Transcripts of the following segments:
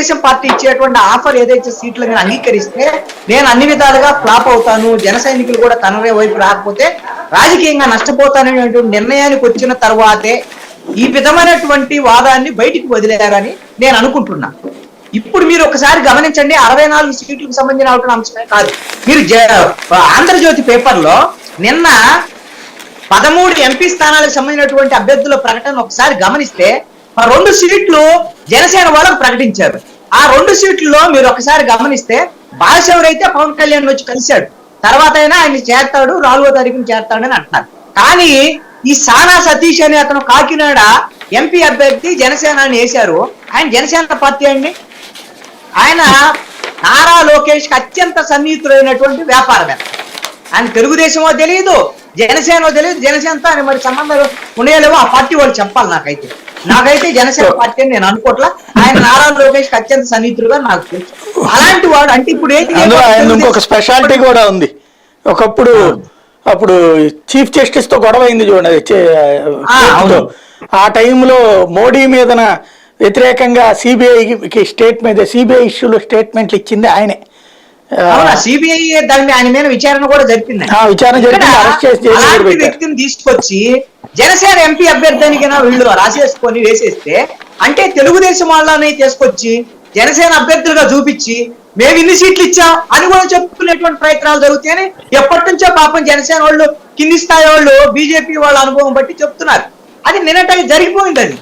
Telugu Desam party ఇచ్చేటువంటి offer ఏదైతే సీట్లు నేను అంగీకరిస్తే నేను అన్ని విధాలుగా ఫ్లాప్ అవుతాను, జన సైనికులు కూడా తనరే వైపు రాకపోతే రాజకీయంగా నష్టపోతాననేటువంటి నిర్ణయానికి వచ్చిన తర్వాతే ఈ విధమైనటువంటి వాదాన్ని బయటికి వదిలేరని నేను అనుకుంటున్నా. ఇప్పుడు మీరు ఒకసారి గమనించండి, 64 సీట్లకు సంబంధించిన అంశమే కాదు, మీరు ఆంధ్రజ్యోతి పేపర్లో నిన్న 13 ఎంపీ స్థానాలకు సంబంధించినటువంటి అభ్యర్థుల ప్రకటన ఒకసారి గమనిస్తే 2 సీట్లు జనసేన వాళ్ళకు ప్రకటించారు. ఆ 2 సీట్లలో మీరు ఒకసారి గమనిస్తే బాలశౌరి అయితే పవన్ కళ్యాణ్ వచ్చి కలిశాడు, తర్వాత అయినా ఆయన చేస్తాడు, 4వ తారీఖున చేస్తాడని అంటున్నారు. కానీ ఈ సానా సతీష్ అనే అతను కాకినాడ ఎంపీ అభ్యర్థి జనసేన వేశారు. ఆయన జనసేన పార్టీ అండి. ఆయన నారా లోకేష్ కి అత్యంత సన్నిహితులైనటువంటి వ్యాపారవేత్త. ఆయన తెలుగుదేశమో తెలియదు, జనసేనో తెలియదు, జనసేనతో ఆయన మరి సంబంధాలు ఉండేలేవో ఆ పార్టీ వాళ్ళు చెప్పాలి. నాకైతే జనసేన పార్టీ అని నేను అనుకోవట్లా. ఆయన నారా లోకేష్ కి అత్యంత సన్నిహితులుగా నాకు తెలుసు. అలాంటి వాడు అంటే ఇప్పుడు ఇంకొక స్పెషాలిటీ కూడా ఉంది. ఒకప్పుడు అప్పుడు చీఫ్ జస్టిస్ తో గొడవ అయింది చూడండి, ఆ టైంలో మోడీ మీదన వ్యతిరేకంగా సిబిఐకి సిబిఐ ఇష్యూలో స్టేట్మెంట్లు ఇచ్చింది ఆయనే. సిబిఐ దాన్ని ఆయన మీద విచారణ కూడా జరిపింది. వ్యక్తిని తీసుకొచ్చి జనసేన ఎంపీ అభ్యర్థానికి వీళ్ళు రాసేసుకొని వేసేస్తే, అంటే తెలుగుదేశం వాళ్ళని తీసుకొచ్చి జనసేన అభ్యర్థులుగా చూపించి మేము ఇన్ని సీట్లు ఇచ్చాం అని కూడా చెప్పుకునేటువంటి ప్రయత్నాలు జరుగుతాయని ఎప్పటి నుంచో పాపం జనసేన వాళ్ళు కింది స్థాయి వాళ్ళు బీజేపీ వాళ్ళ అనుభవం బట్టి చెప్తున్నారు. అది నిన్నటి జరిగిపోయింది. అది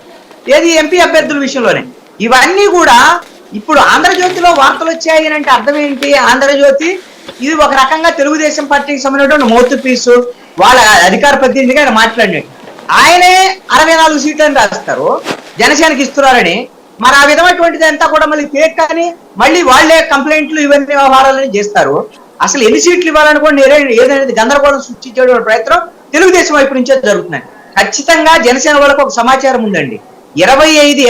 ఏది ఎంపీ అభ్యర్థుల విషయంలోనే. ఇవన్నీ కూడా ఇప్పుడు ఆంధ్రజ్యోతిలో వార్తలు వచ్చాయి అంటే అర్థం ఏంటి? ఆంధ్రజ్యోతి ఇది ఒక రకంగా తెలుగుదేశం పార్టీకి సంబంధించినటువంటి మౌత్ పీసు, వాళ్ళ అధికార ప్రతినిధిగా ఆయన మాట్లాడినట్టు. ఆయనే 64 సీట్లని రాస్తారు, జనసేనకి ఇస్తున్నారని. మరి ఆ విధమైనటువంటిది అంతా కూడా మళ్ళీ ఫేక్ కానీ మళ్ళీ వాళ్లే కంప్లైంట్లు ఇవన్నీ వ్యవహారాలని చేస్తారు. అసలు ఎన్ని సీట్లు ఇవ్వాలనుకోండి ఏదనేది గందరగోళం సృష్టించే ప్రయత్నం తెలుగుదేశం వైపు నుంచే జరుగుతున్నాయి. ఖచ్చితంగా జనసేన వాళ్ళకు ఒక సమాచారం ఉందండి, 25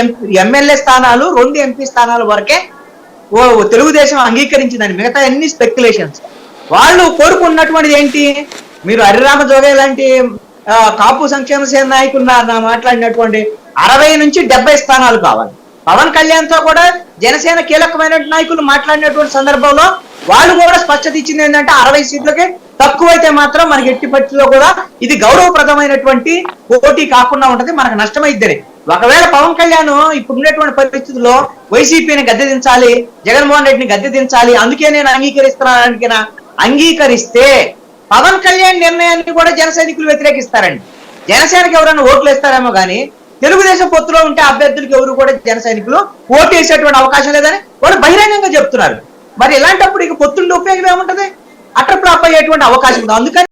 ఎమ్మెల్యే స్థానాలు, 2 ఎంపీ స్థానాల వరకే తెలుగుదేశం అంగీకరించిందండి. మిగతా అన్ని స్పెక్యులేషన్స్. వాళ్ళు కోరుకున్నటువంటిది ఏంటి? మీరు హరిరామ జోగే లాంటి కాపు సంక్షేమ సేన నాయకులు మాట్లాడినటువంటి 60 నుంచి 70 స్థానాలు కావాలి. పవన్ కళ్యాణ్ తో కూడా జనసేన కీలకమైన నాయకులు మాట్లాడినటువంటి సందర్భంలో వాళ్ళు కూడా స్పష్టత ఇచ్చింది ఏంటంటే 60 సీట్లకే తక్కువైతే మాత్రం మనకి ఎట్టి పరిస్థితుల్లో కూడా ఇది గౌరవప్రదమైనటువంటి పోటీ కాకుండా ఉంటది, మనకు నష్టమైద్దని. ఒకవేళ పవన్ కళ్యాణ్ ఇప్పుడు ఉన్నటువంటి పరిస్థితుల్లో వైసీపీని గద్దె దించాలి, జగన్మోహన్ రెడ్డిని గద్దె దించాలి, అందుకే నేను అంగీకరిస్తున్నాను అంగీకరిస్తే పవన్ కళ్యాణ్ నిర్ణయాన్ని కూడా జన సైనికులు వ్యతిరేకిస్తారండి. జనసేనకి ఎవరైనా ఓట్లు వేస్తారేమో కానీ తెలుగుదేశం పొత్తులో ఉంటే అభ్యర్థులకు ఎవరు కూడా జన సైనికులు ఓటు వేసేటువంటి అవకాశం లేదని వాళ్ళు బహిరంగంగా చెప్తున్నారు. మరి ఇలాంటప్పుడు ఇక పొత్తుండే ఉపయోగం ఏముంటది? అటర్ ఫ్లాప్ అయ్యేటువంటి అవకాశం ఉంది. అందుకని